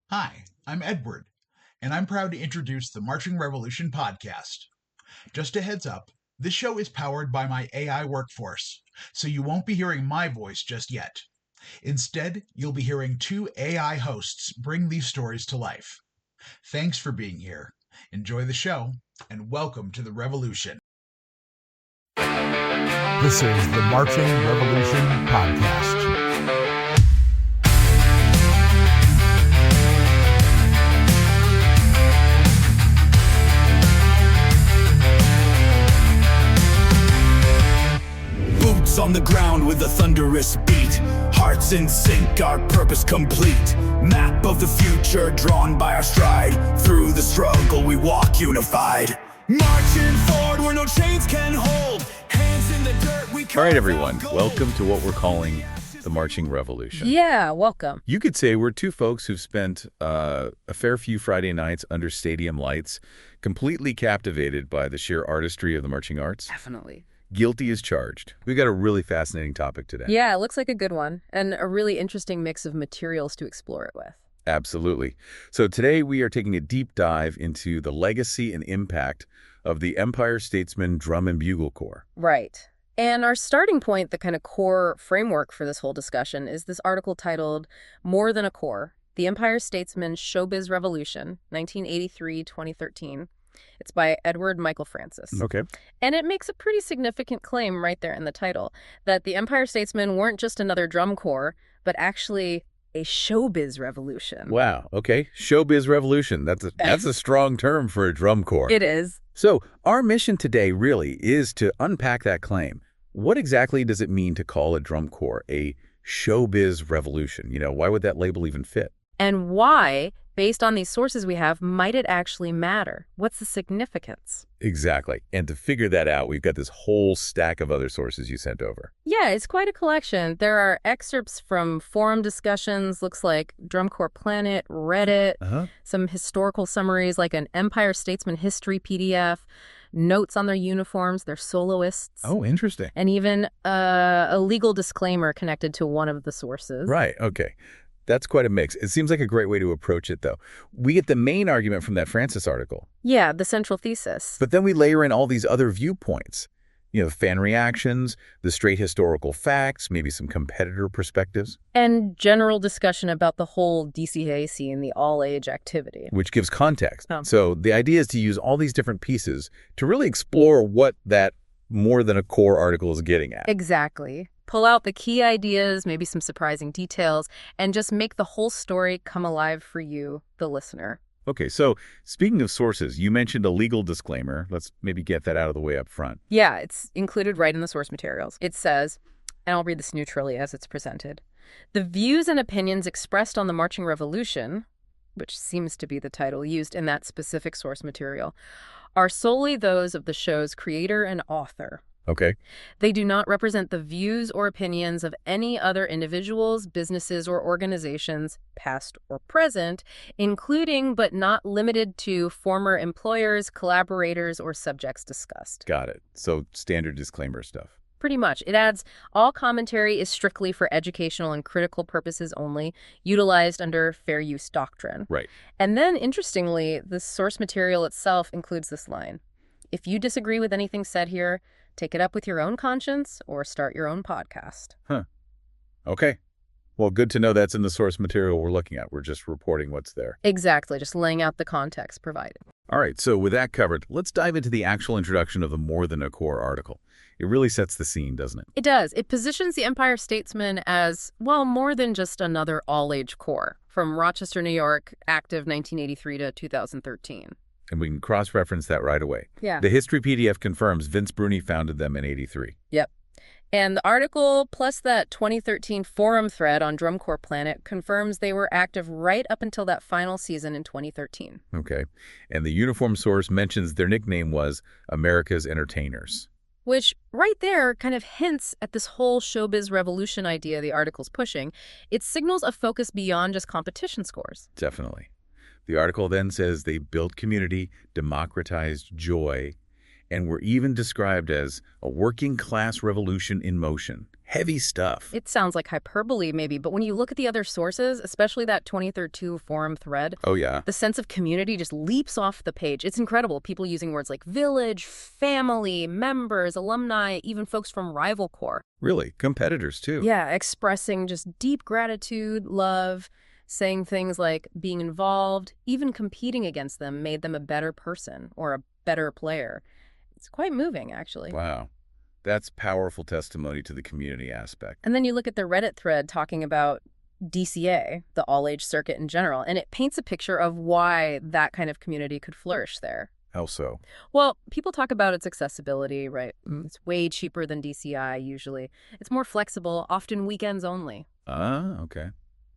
Hi, I'm Edward, and I'm proud to introduce the Marching Revolution podcast. Just a heads up, this show is powered by my AI workforce, so you won't be hearing my voice just yet. Instead, you'll be hearing two AI hosts bring these stories to life. Thanks for being here. Enjoy the show, and welcome to the revolution. This is the Marching Revolution podcast. Boots on the ground with a thunderous beat, hearts in sync, our purpose complete. Map of the future drawn by our stride, through the struggle we walk unified. Marching forward where no chains can hold, hands in the dirt we All right, everyone, welcome to what we're calling the Marching Revolution. Yeah, welcome. You could say we're two folks who've spent a fair few Friday nights under stadium lights, completely captivated by the sheer artistry of the marching arts. Definitely. Guilty as charged. We've got a really fascinating topic today. Yeah, it looks like a good one, and a really interesting mix of materials to explore it with. Absolutely. So today we are taking a deep dive into the legacy and impact of the Empire Statesmen Drum and Bugle Corps. Right. And our starting point, the kind of core framework for this whole discussion, is this article titled More Than a Corps, The Empire Statesmen Showbiz Revolution, 1983-2013. It's by Edward Michael Francis. Okay. And it makes a pretty significant claim right there in the title, that the Empire Statesmen weren't just another drum corps, but actually a showbiz revolution. Wow. Okay. Showbiz revolution. That's a strong term for a drum corps. It is. So our mission today really is to unpack that claim. What exactly does it mean to call a drum corps a showbiz revolution? Why would that label even fit? And why, based on these sources we have, might it actually matter? What's the significance? Exactly. And to figure that out, we've got this whole stack of other sources you sent over. Yeah, it's quite a collection. There are excerpts from forum discussions, looks like Drum Corps Planet, Reddit, some historical summaries like an Empire Statesman history PDF, notes on their uniforms, their soloists. Oh, interesting. And even a legal disclaimer connected to one of the sources. Right. Okay. That's quite a mix. It seems like a great way to approach it, though. We get the main argument from that Francis article. Yeah, the central thesis. But then we layer in all these other viewpoints. Fan reactions, the straight historical facts, maybe some competitor perspectives. And general discussion about the whole DCA scene, the all-age activity. Which gives context. Oh. So the idea is to use all these different pieces to really explore what that more than a core article is getting at. Exactly. Pull out the key ideas, maybe some surprising details, and just make the whole story come alive for you, the listener. Okay, so speaking of sources, you mentioned a legal disclaimer. Let's maybe get that out of the way up front. Yeah, it's included right in the source materials. It says, and I'll read this neutrally as it's presented, "The views and opinions expressed on the Marching Revolution," which seems to be the title used in that specific source material, "are solely those of the show's creator and author. Okay. They do not represent the views or opinions of any other individuals, businesses, or organizations, past or present, including but not limited to former employers, collaborators, or subjects discussed." Got it. So standard disclaimer stuff. Pretty much. It adds, all commentary is strictly for educational and critical purposes only, utilized under fair use doctrine. Right. And then, interestingly, the source material itself includes this line: "If you disagree with anything said here, take it up with your own conscience or start your own podcast." Huh. Okay. Well, good to know that's in the source material we're looking at. We're just reporting what's there. Exactly, just laying out the context provided. All right, so with that covered, let's dive into the actual introduction of the More Than a Core article. It really sets the scene, doesn't it? It does. It positions the Empire Statesmen as, well, more than just another all-age corps, from Rochester, New York, active 1983 to 2013. And we can cross-reference that right away. Yeah. The history PDF confirms Vince Bruni founded them in '83. Yep. And the article, plus that 2013 forum thread on Drum Corps Planet, confirms they were active right up until that final season in 2013. Okay. And the uniform source mentions their nickname was America's Entertainers. Which, right there, kind of hints at this whole showbiz revolution idea the article's pushing. It signals a focus beyond just competition scores. Definitely. The article then says they built community, democratized joy, and were even described as a working-class revolution in motion. Heavy stuff. It sounds like hyperbole, maybe, but when you look at the other sources, especially that 2032 forum thread, Oh, yeah. the sense of community just leaps off the page. It's incredible. People using words like village, family, members, alumni, even folks from rival corps. Really, competitors, too. Yeah, expressing just deep gratitude, love, saying things like being involved, even competing against them made them a better person or a better player. It's quite moving, actually. Wow. That's powerful testimony to the community aspect. And then you look at the Reddit thread talking about DCA, the all-age circuit in general, and it paints a picture of why that kind of community could flourish there. How so? Well, people talk about its accessibility, right? It's way cheaper than DCI usually. It's more flexible, often weekends only. Ah, okay.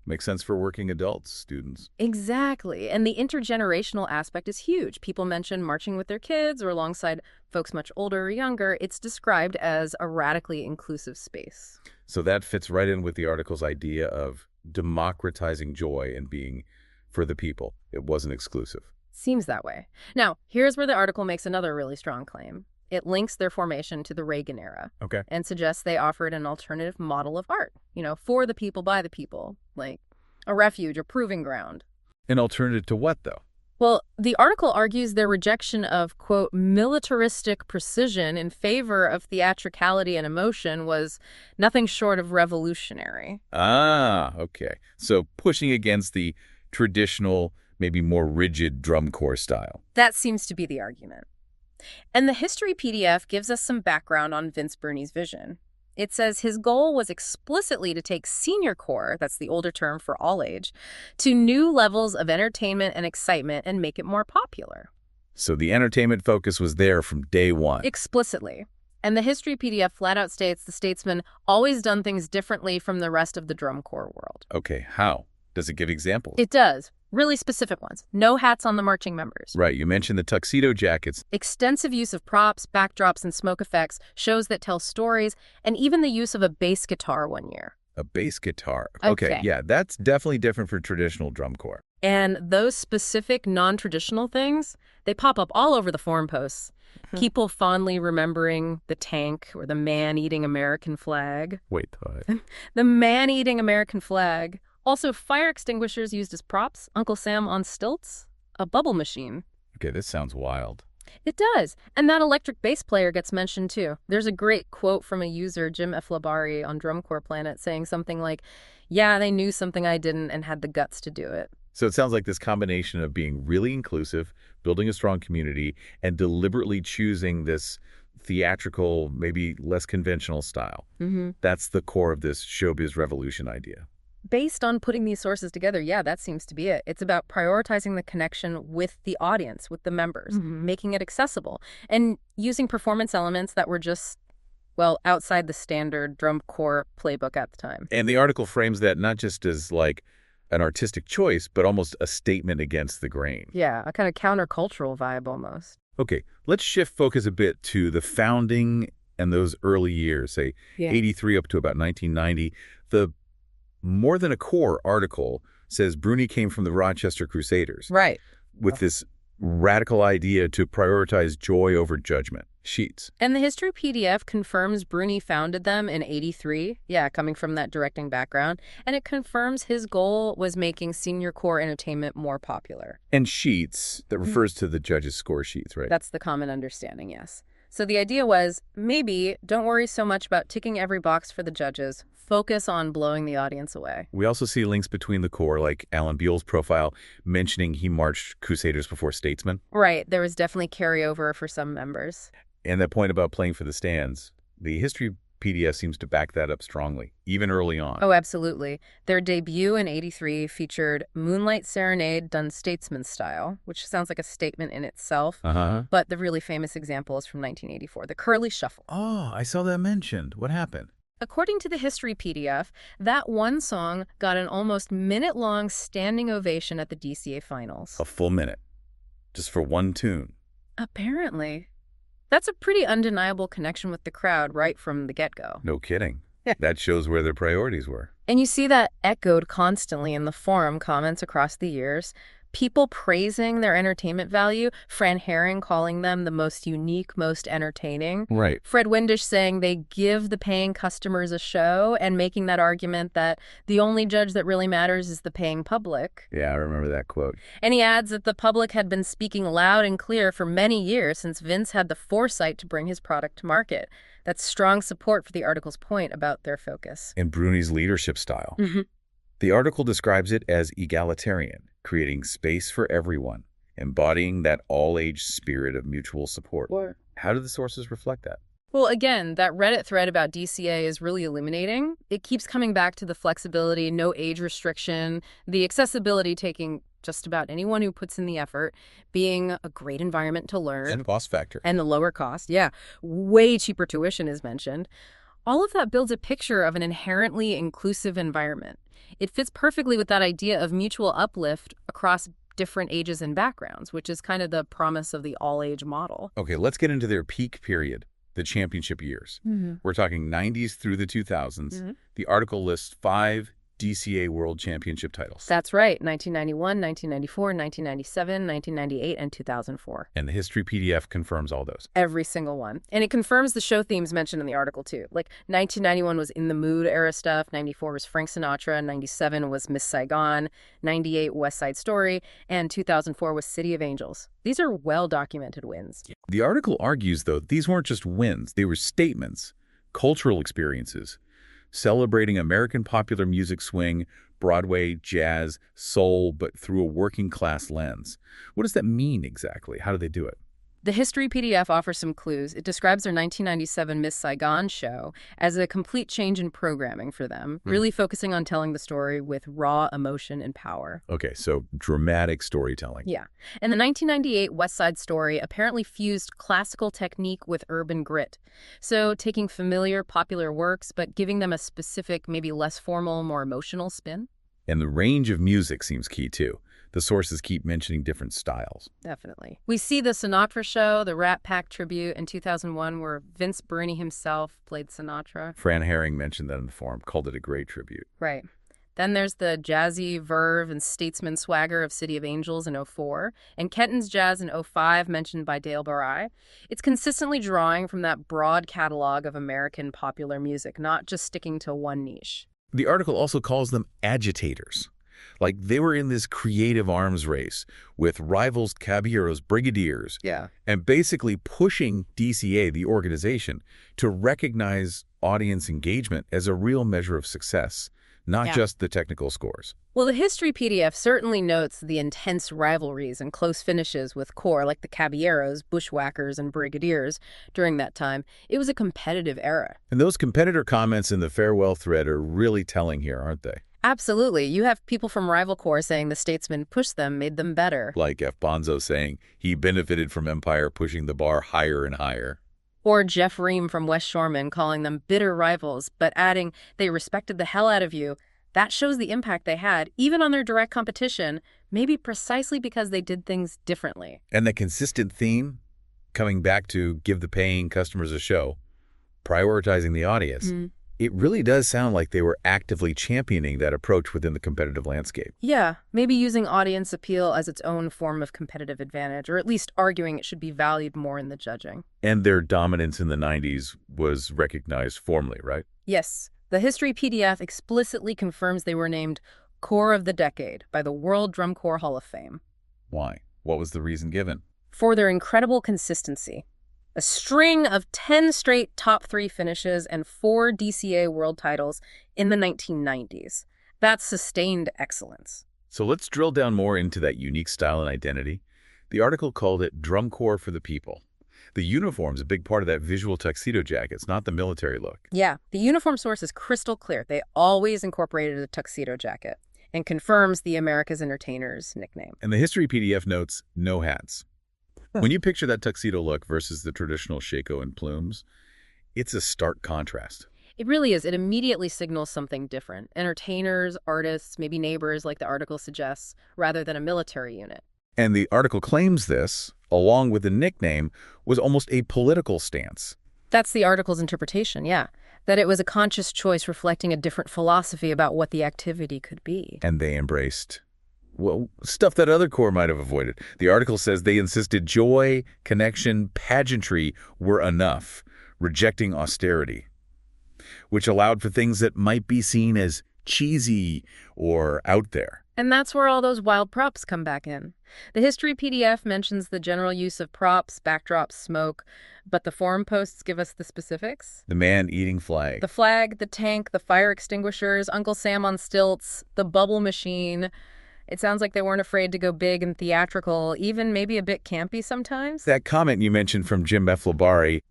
Makes sense for working adults, students. Exactly. And the intergenerational aspect is huge. People mention marching with their kids or alongside folks much older or younger. It's described as a radically inclusive space. So that fits right in with the article's idea of democratizing joy and being for the people. It wasn't exclusive. Seems that way. Now, here's where the article makes another really strong claim. It links their formation to the Reagan era. Okay. And suggests they offered an alternative model of art, for the people, by the people, like a refuge or proving ground. An alternative to what, though? Well, the article argues their rejection of, quote, militaristic precision in favor of theatricality and emotion was nothing short of revolutionary. Ah, okay. So pushing against the traditional, maybe more rigid drum corps style. That seems to be the argument. And the history PDF gives us some background on Vince Bruni's vision. It says his goal was explicitly to take senior corps, that's the older term for all age, to new levels of entertainment and excitement and make it more popular. So the entertainment focus was there from day one. Explicitly. And the history PDF flat out states the Statesmen always done things differently from the rest of the drum corps world. Okay, how? Does it give examples? It does. Really specific ones. No hats on the marching members. Right, you mentioned the tuxedo jackets. Extensive use of props, backdrops, and smoke effects, shows that tell stories, and even the use of a bass guitar one year. A bass guitar. Okay. Yeah, that's definitely different from traditional drum corps. And those specific non-traditional things, they pop up all over the forum posts. People fondly remembering the tank or the man-eating American flag. Wait, The man-eating American flag. Also, fire extinguishers used as props, Uncle Sam on stilts, a bubble machine. Okay, this sounds wild. It does. And that electric bass player gets mentioned, too. There's a great quote from a user, Jim F. Labari, on Drum Corps Planet, saying something like, yeah, they knew something I didn't and had the guts to do it. So it sounds like this combination of being really inclusive, building a strong community, and deliberately choosing this theatrical, maybe less conventional style. That's the core of this showbiz revolution idea. Based on putting these sources together, yeah, that seems to be it. It's about prioritizing the connection with the audience, with the members, making it accessible, and using performance elements that were just, well, outside the standard drum corps playbook at the time. And the article frames that not just as like an artistic choice, but almost a statement against the grain. Yeah, a kind of countercultural vibe almost. Okay, let's shift focus a bit to the founding and those early years, say 83 up to about 1990. The More Than a Corps article says Bruni came from the Rochester Crusaders. Right. With this radical idea to prioritize joy over judgment. Sheets. And the history PDF confirms Bruni founded them in 83. Yeah, coming from that directing background. And it confirms his goal was making senior corps entertainment more popular. And sheets, that refers to the judges' score sheets, right? That's the common understanding, yes. So the idea was, maybe don't worry so much about ticking every box for the judges. Focus on blowing the audience away. We also see links between the corps, like Alan Buell's profile mentioning he marched Crusaders before Statesmen. Right. There was definitely carryover for some members. And that point about playing for the stands, the history PDF seems to back that up strongly, even early on. Oh, absolutely. Their debut in 83 featured Moonlight Serenade done Statesman style, which sounds like a statement in itself. But the really famous example is from 1984, the Curly Shuffle. Oh, I saw that mentioned. What happened? According to the history PDF, that one song got an almost minute-long standing ovation at the DCA finals. A full minute. Just for one tune. Apparently. That's a pretty undeniable connection with the crowd right from the get-go. No kidding. That shows where their priorities were. And you see that echoed constantly in the forum comments across the years. People praising their entertainment value, Fran Herring calling them the most unique, most entertaining. Right. Fred Windisch saying they give the paying customers a show and making that argument that the only judge that really matters is the paying public. Yeah, I remember that quote. And he adds that the public had been speaking loud and clear for many years since Vince had the foresight to bring his product to market. That's strong support for the article's point about their focus. And Bruni's leadership style. Mm-hmm. The article describes it as egalitarian, creating space for everyone, embodying that all-age spirit of mutual support. How do the sources reflect that? Well, again, that Reddit thread about DCA is really illuminating. It keeps coming back to the flexibility, no age restriction, the accessibility taking just about anyone who puts in the effort, being a great environment to learn. And cost factor. And the lower cost, yeah. Way cheaper tuition is mentioned. All of that builds a picture of an inherently inclusive environment. It fits perfectly with that idea of mutual uplift across different ages and backgrounds, which is kind of the promise of the all-age model. Okay, let's get into their peak period, the championship years. Mm-hmm. We're talking 90s through the 2000s. Mm-hmm. The article lists 5 DCA World Championship titles. That's right, 1991, 1994, 1997, 1998, and 2004. And the history PDF confirms all those. Every single one. And it confirms the show themes mentioned in the article, too. Like, 1991 was In the Mood era stuff, 94 was Frank Sinatra, 97 was Miss Saigon, 98 West Side Story, and 2004 was City of Angels. These are well-documented wins. The article argues, though, these weren't just wins. They were statements, cultural experiences, celebrating American popular music swing, Broadway, jazz, soul, but through a working-class lens. What does that mean exactly? How do they do it? The history PDF offers some clues. It describes their 1997 Miss Saigon show as a complete change in programming for them, really focusing on telling the story with raw emotion and power. Okay, so dramatic storytelling. Yeah. And the 1998 West Side Story apparently fused classical technique with urban grit. So taking familiar, popular works, but giving them a specific, maybe less formal, more emotional spin. And the range of music seems key, too. The sources keep mentioning different styles. Definitely. We see the Sinatra show, the Rat Pack tribute in 2001, where Vince Bruni himself played Sinatra. Fran Herring mentioned that in the forum, called it a great tribute. Right. Then there's the jazzy verve and statesman swagger of City of Angels in '04, and Kenton's Jazz in '05, mentioned by Dale Barai. It's consistently drawing from that broad catalog of American popular music, not just sticking to one niche. The article also calls them agitators. Like they were in this creative arms race with rivals, caballeros, brigadiers, and basically pushing DCA, the organization, to recognize audience engagement as a real measure of success, not just the technical scores. Well, the history PDF certainly notes the intense rivalries and close finishes with corps like the caballeros, bushwhackers, and brigadiers during that time. It was a competitive era. And those competitor comments in the farewell thread are really telling here, aren't they? Absolutely. You have people from rival corps saying the statesmen pushed them, made them better. Like F. Bonzo saying he benefited from Empire pushing the bar higher and higher. Or Jeff Ream from West Shoreman calling them bitter rivals, but adding they respected the hell out of you. That shows the impact they had, even on their direct competition, maybe precisely because they did things differently. And the consistent theme, coming back to give the paying customers a show, prioritizing the audience, it really does sound like they were actively championing that approach within the competitive landscape. Yeah, maybe using audience appeal as its own form of competitive advantage, or at least arguing it should be valued more in the judging. And their dominance in the 90s was recognized formally, right? Yes. The History PDF explicitly confirms they were named Corps of the Decade by the World Drum Corps Hall of Fame. Why? What was the reason given? For their incredible consistency. A string of 10 straight top 3 finishes and 4 DCA world titles in the 1990s. That's sustained excellence. So let's drill down more into that unique style and identity. The article called it Drum Corps for the People. The uniform's a big part of that visual tuxedo jacket. It's not the military look. Yeah, the uniform source is crystal clear. They always incorporated a tuxedo jacket and confirms the America's Entertainers nickname. And the history PDF notes no hats. When you picture that tuxedo look versus the traditional shako and plumes, it's a stark contrast. It really is. It immediately signals something different. Entertainers, artists, maybe neighbors, like the article suggests, rather than a military unit. And the article claims this, along with the nickname, was almost a political stance. That's the article's interpretation, yeah. That it was a conscious choice reflecting a different philosophy about what the activity could be. And they embraced Well, stuff that other corps might have avoided. The article says they insisted joy, connection, pageantry were enough, rejecting austerity, which allowed for things that might be seen as cheesy or out there. And that's where all those wild props come back in. The history PDF mentions the general use of props, backdrops, smoke, but the forum posts give us the specifics. The man-eating flag. The flag, the tank, the fire extinguishers, Uncle Sam on stilts, the bubble machine. It sounds like they weren't afraid to go big and theatrical, even maybe a bit campy sometimes. That comment you mentioned from Jim Eflebari,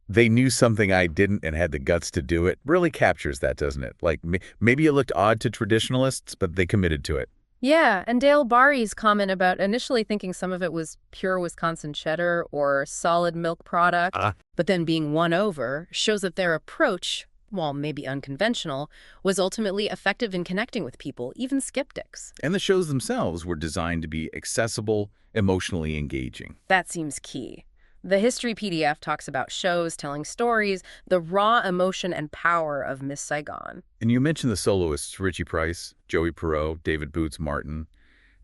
they knew something I didn't and had the guts to do it, really captures that, doesn't it? Like, maybe it looked odd to traditionalists, but they committed to it. Yeah, and Dale Barry's comment about initially thinking some of it was pure Wisconsin cheddar or solid milk product, but then being won over, shows that their approach, while maybe unconventional, was ultimately effective in connecting with people, even skeptics. And the shows themselves were designed to be accessible, emotionally engaging. That seems key. The history PDF talks about shows, telling stories, the raw emotion and power of Miss Saigon. And you mentioned the soloists, Richie Price, Joey Perreault, David Boots Martin.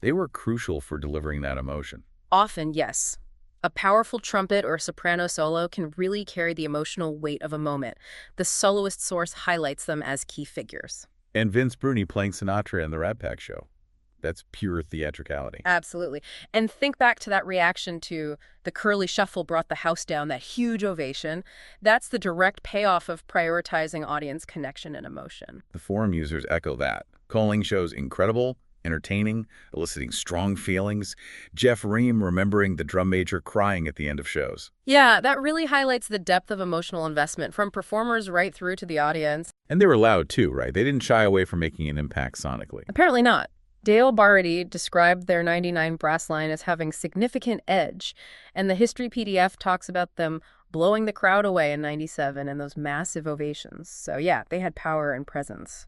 They were crucial for delivering that emotion. Often, yes. A powerful trumpet or soprano solo can really carry the emotional weight of a moment. The soloist source highlights them as key figures. And Vince Bruni playing Sinatra in the Rat Pack show. That's pure theatricality. Absolutely. And think back to that reaction to the Curly Shuffle brought the house down, that huge ovation. That's the direct payoff of prioritizing audience connection and emotion. The forum users echo that, calling shows incredible, entertaining, eliciting strong feelings. Jeff Ream remembering the drum major crying at the end of shows. Yeah, that really highlights the depth of emotional investment from performers right through to the audience. And they were loud too, right? They didn't shy away from making an impact sonically. Apparently not. Dale Barty described their 99 brass line as having significant edge, and the history PDF talks about them blowing the crowd away in 97 and those massive ovations. So yeah, they had power and presence.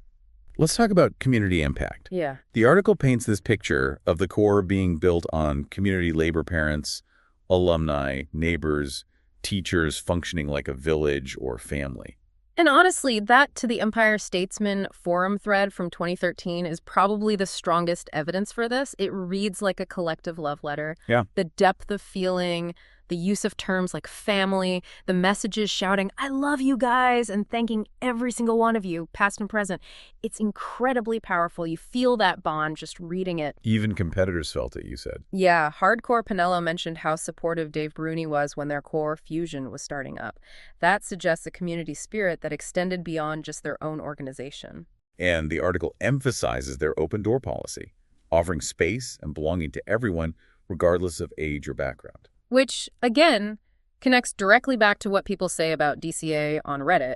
Let's talk about community impact. Yeah. The article paints this picture of the corps being built on community labor parents, alumni, neighbors, teachers functioning like a village or family. And honestly, that to the Empire Statesmen forum thread from 2013 is probably the strongest evidence for this. It reads like a collective love letter. Yeah. The depth of feeling, the use of terms like family, the messages shouting, "I love you guys," and thanking every single one of you, past and present. It's incredibly powerful. You feel that bond just reading it. Even competitors felt it, you said. Yeah, Hardcore Pinello mentioned how supportive Dave Bruni was when their core Fusion was starting up. That suggests a community spirit that extended beyond just their own organization. And the article emphasizes their open door policy, offering space and belonging to everyone, regardless of age or background. Which, again, connects directly back to what people say about DCA on Reddit.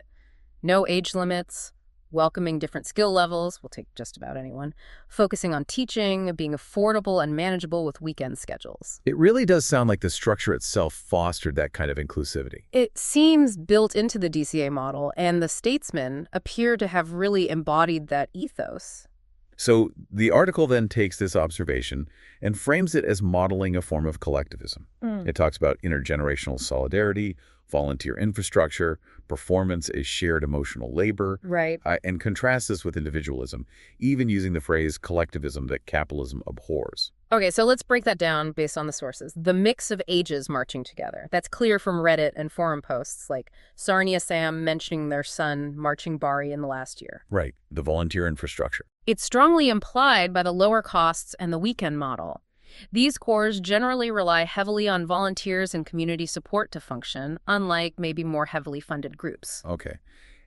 No age limits, welcoming different skill levels, we'll take just about anyone, focusing on teaching, being affordable and manageable with weekend schedules. It really does sound like the structure itself fostered that kind of inclusivity. It seems built into the DCA model, and the statesmen appear to have really embodied that ethos. So the article then takes this observation and frames it as modeling a form of collectivism. It talks about intergenerational solidarity, volunteer infrastructure, performance as shared emotional labor, Right. And contrasts this with individualism, even using the phrase collectivism that capitalism abhors. Okay, so let's break that down based on the sources. The mix of ages marching together. That's clear from Reddit and forum posts like Sarnia Sam mentioning their son marching Bari in the last year. Right, the volunteer infrastructure. It's strongly implied by the lower costs and the weekend model. These corps generally rely heavily on volunteers and community support to function, unlike maybe more heavily funded groups. Okay,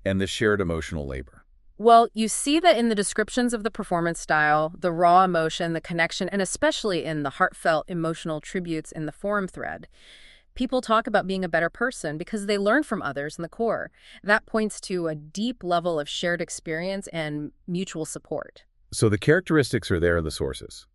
and the shared emotional labor. Well, you see that in the descriptions of the performance style, the raw emotion, the connection, and especially in the heartfelt emotional tributes in the forum thread. People talk about being a better person because they learn from others in the corps. That points to a deep level of shared experience and mutual support. So the characteristics are there in the sources.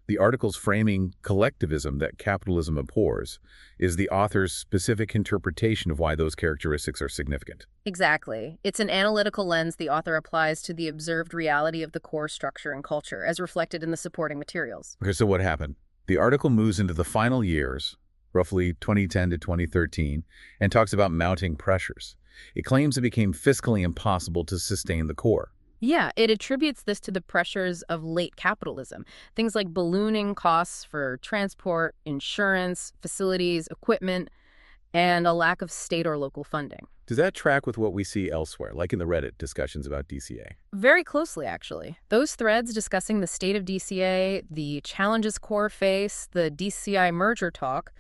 The article's framing collectivism that capitalism abhors is the author's specific interpretation of why those characteristics are significant. Exactly. It's an analytical lens the author applies to the observed reality of the core structure and culture, as reflected in the supporting materials. Okay, so what happened? The article moves into the final years, roughly 2010 to 2013, and talks about mounting pressures. It claims it became fiscally impossible to sustain the core. Yeah, it attributes this to the pressures of late capitalism. Things like ballooning costs for transport, insurance, facilities, equipment, and a lack of state or local funding. Does that track with what we see elsewhere, like in the Reddit discussions about DCA? Very closely, actually. Those threads discussing the state of DCA, the challenges core face, the DCI merger talk,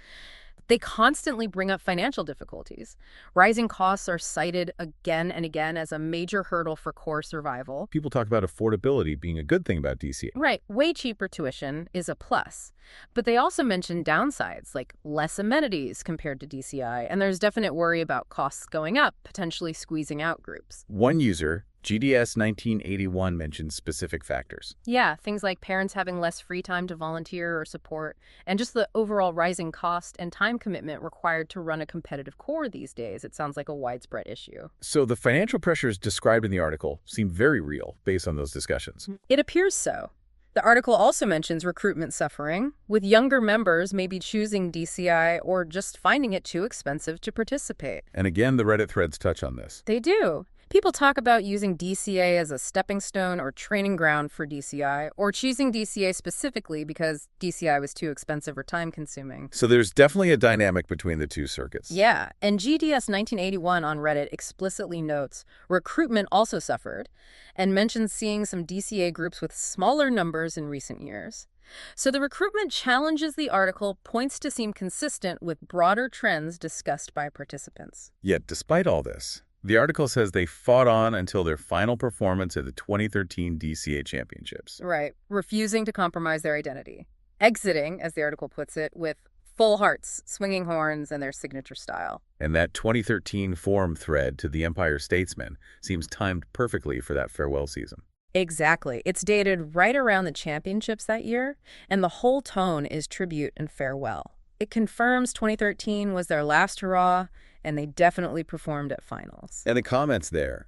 they constantly bring up financial difficulties. Rising costs are cited again and again as a major hurdle for core survival. People talk about affordability being a good thing about DCA. Right, way cheaper tuition is a plus. But they also mention downsides, like less amenities compared to DCI, and there's definite worry about costs going up, potentially squeezing out groups. One user, GDS1981, mentions specific factors. Yeah, things like parents having less free time to volunteer or support, and just the overall rising cost and time commitment required to run a competitive core these days. It sounds like a widespread issue. So the financial pressures described in the article seem very real based on those discussions. It appears so. The article also mentions recruitment suffering, with younger members maybe choosing DCI or just finding it too expensive to participate. And again, the Reddit threads touch on this. They do. People talk about using DCA as a stepping stone or training ground for DCI, or choosing DCA specifically because DCI was too expensive or time-consuming. So there's definitely a dynamic between the two circuits. Yeah, and GDS 1981 on Reddit explicitly notes recruitment also suffered, and mentions seeing some DCA groups with smaller numbers in recent years. So the recruitment challenges the article points to seem consistent with broader trends discussed by participants. Yet, despite all this, the article says they fought on until their final performance at the 2013 DCA Championships. Right, refusing to compromise their identity. Exiting, as the article puts it, with full hearts, swinging horns, and their signature style. And that 2013 forum thread to the Empire Statesmen seems timed perfectly for that farewell season. Exactly. It's dated right around the championships that year, and the whole tone is tribute and farewell. It confirms 2013 was their last hurrah, and they definitely performed at finals. And the comments there.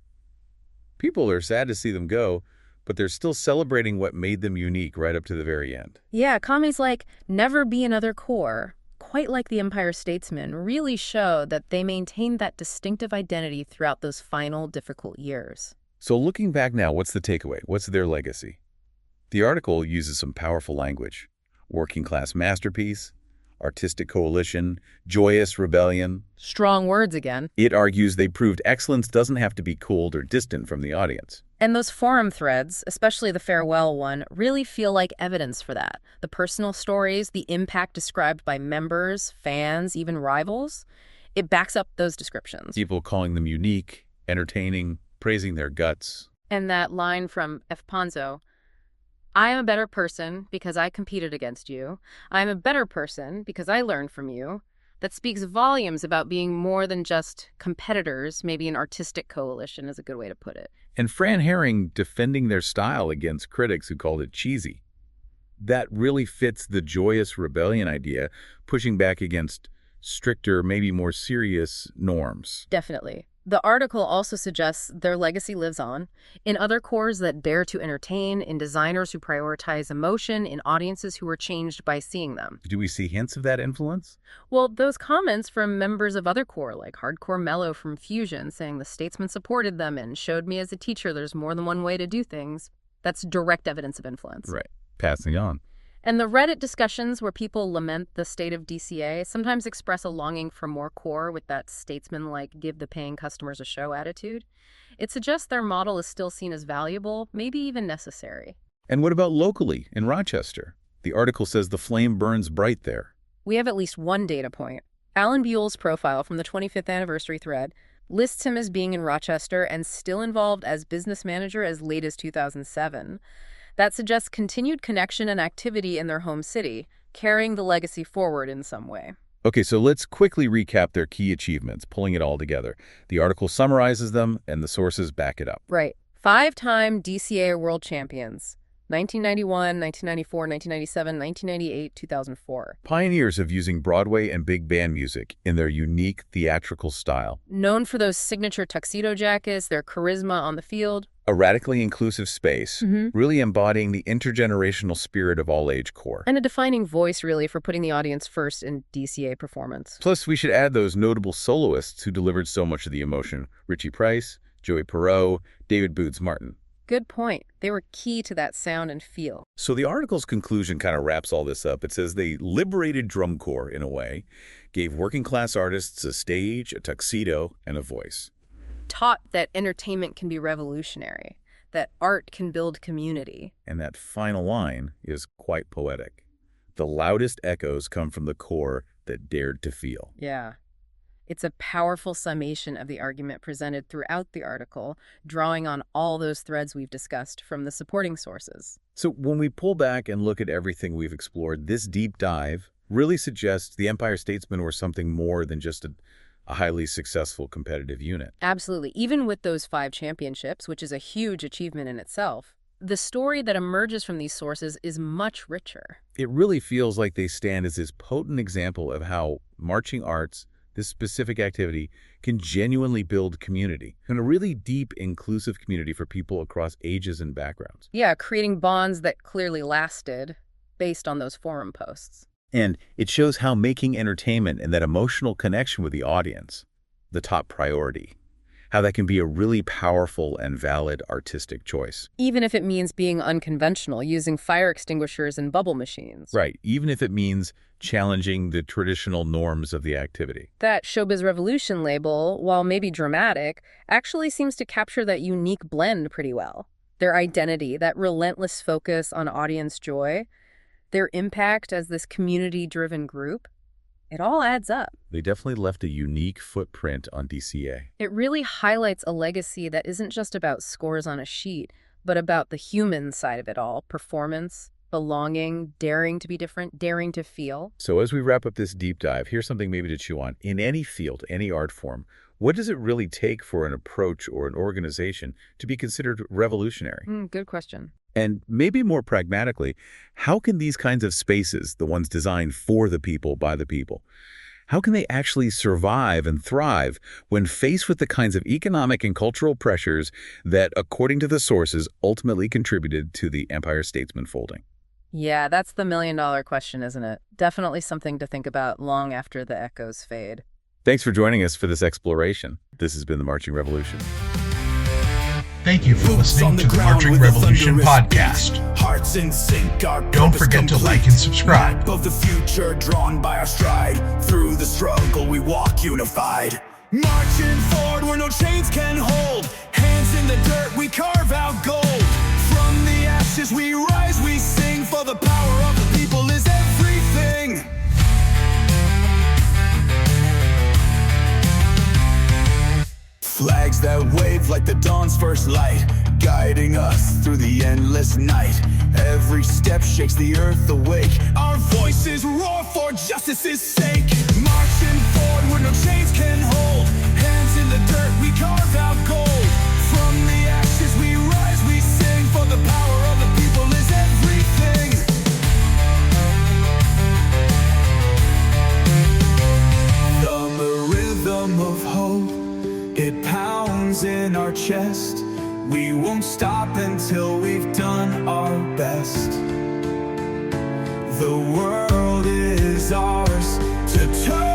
People are sad to see them go, but they're still celebrating what made them unique right up to the very end. Yeah, comments like, never be another core, quite like the Empire Statesmen, really show that they maintained that distinctive identity throughout those final difficult years. So looking back now, what's the takeaway? What's their legacy? The article uses some powerful language. Working class masterpiece, artistic coalition, joyous rebellion. Strong words again. It argues they proved excellence doesn't have to be cold or distant from the audience. And those forum threads, especially the farewell one, really feel like evidence for that. The personal stories, the impact described by members, fans, even rivals, it backs up those descriptions. People calling them unique, entertaining, praising their guts. And that line from F. Ponzo, I am a better person because I competed against you. I am a better person because I learned from you. That speaks volumes about being more than just competitors. Maybe an artistic coalition is a good way to put it. And Fran Herring defending their style against critics who called it cheesy. That really fits the joyous rebellion idea, pushing back against stricter, maybe more serious norms. Definitely. The article also suggests their legacy lives on in other cores that dare to entertain, in designers who prioritize emotion, in audiences who are changed by seeing them. Do we see hints of that influence? Well, those comments from members of other core, like Hardcore Mellow from Fusion, saying the Statesmen supported them and showed me as a teacher there's more than one way to do things, that's direct evidence of influence. Right. Passing on. And the Reddit discussions where people lament the state of DCA sometimes express a longing for more core with that statesman-like give the paying customers a show attitude. It suggests their model is still seen as valuable, maybe even necessary. And what about locally, in Rochester? The article says the flame burns bright there. We have at least one data point. Alan Buell's profile from the 25th anniversary thread lists him as being in Rochester and still involved as business manager as late as 2007. That suggests continued connection and activity in their home city, carrying the legacy forward in some way. Okay, so let's quickly recap their key achievements, pulling it all together. The article summarizes them, and the sources back it up. Right. 5-time DCA world champions. 1991, 1994, 1997, 1998, 2004. Pioneers of using Broadway and big band music in their unique theatrical style. Known for those signature tuxedo jackets, their charisma on the field. A radically inclusive space, really embodying the intergenerational spirit of all-age core. And a defining voice, really, for putting the audience first in DCA performance. Plus, we should add those notable soloists who delivered so much of the emotion. Richie Price, Joey Perreault, David Boots Martin. Good point. They were key to that sound and feel. So the article's conclusion kind of wraps all this up. It says they liberated drum corps in a way, gave working-class artists a stage, a tuxedo, and a voice. Taught that entertainment can be revolutionary, that art can build community. And that final line is quite poetic. The loudest echoes come from the corps that dared to feel. Yeah. It's a powerful summation of the argument presented throughout the article, drawing on all those threads we've discussed from the supporting sources. So when we pull back and look at everything we've explored, this deep dive really suggests the Empire Statesmen were something more than just a highly successful competitive unit. Absolutely. Even with those 5 championships, which is a huge achievement in itself, the story that emerges from these sources is much richer. It really feels like they stand as this potent example of how marching arts, this specific activity, can genuinely build community, and a really deep, inclusive community for people across ages and backgrounds. Yeah, creating bonds that clearly lasted based on those forum posts. And it shows how making entertainment and that emotional connection with the audience, the top priority, how that can be a really powerful and valid artistic choice. Even if it means being unconventional, using fire extinguishers and bubble machines. Right, even if it means challenging the traditional norms of the activity. That Showbiz Revolution label, while maybe dramatic, actually seems to capture that unique blend pretty well. Their identity, that relentless focus on audience joy, their impact as this community-driven group, it all adds up. They definitely left a unique footprint on DCA. It really highlights a legacy that isn't just about scores on a sheet, but about the human side of it all, performance, belonging, daring to be different, daring to feel. So as we wrap up this deep dive, here's something maybe to chew on. In any field, any art form, what does it really take for an approach or an organization to be considered revolutionary? Good question. And maybe more pragmatically, how can these kinds of spaces, the ones designed for the people, by the people, how can they actually survive and thrive when faced with the kinds of economic and cultural pressures that, according to the sources, ultimately contributed to the Empire Statesmen folding? Yeah, that's the million-dollar question, isn't it? Definitely something to think about long after the echoes fade. Thanks for joining us for this exploration. This has been the Marching Revolution. Thank you for listening to the Marching Revolution podcast. Hearts in sync, our Don't forget to like and subscribe. Of the future drawn by our stride. Through the struggle we walk unified. Marching forward where no chains can hold. Hands in the dirt, we carve out gold. From the ashes we rise, we sing. For the power of the people is everything. Flags that wave like the dawn's first light, guiding us through the endless night. Every step shakes the earth awake. Our voices roar for justice's sake. Marching forward where no chains can hold. Hands in the dirt, we carve out gold. From the ashes we rise, we sing. For the power of the people is everything. The rhythm of hope, it pounds in our chest. We won't stop until we've done our best. The world is ours to turn.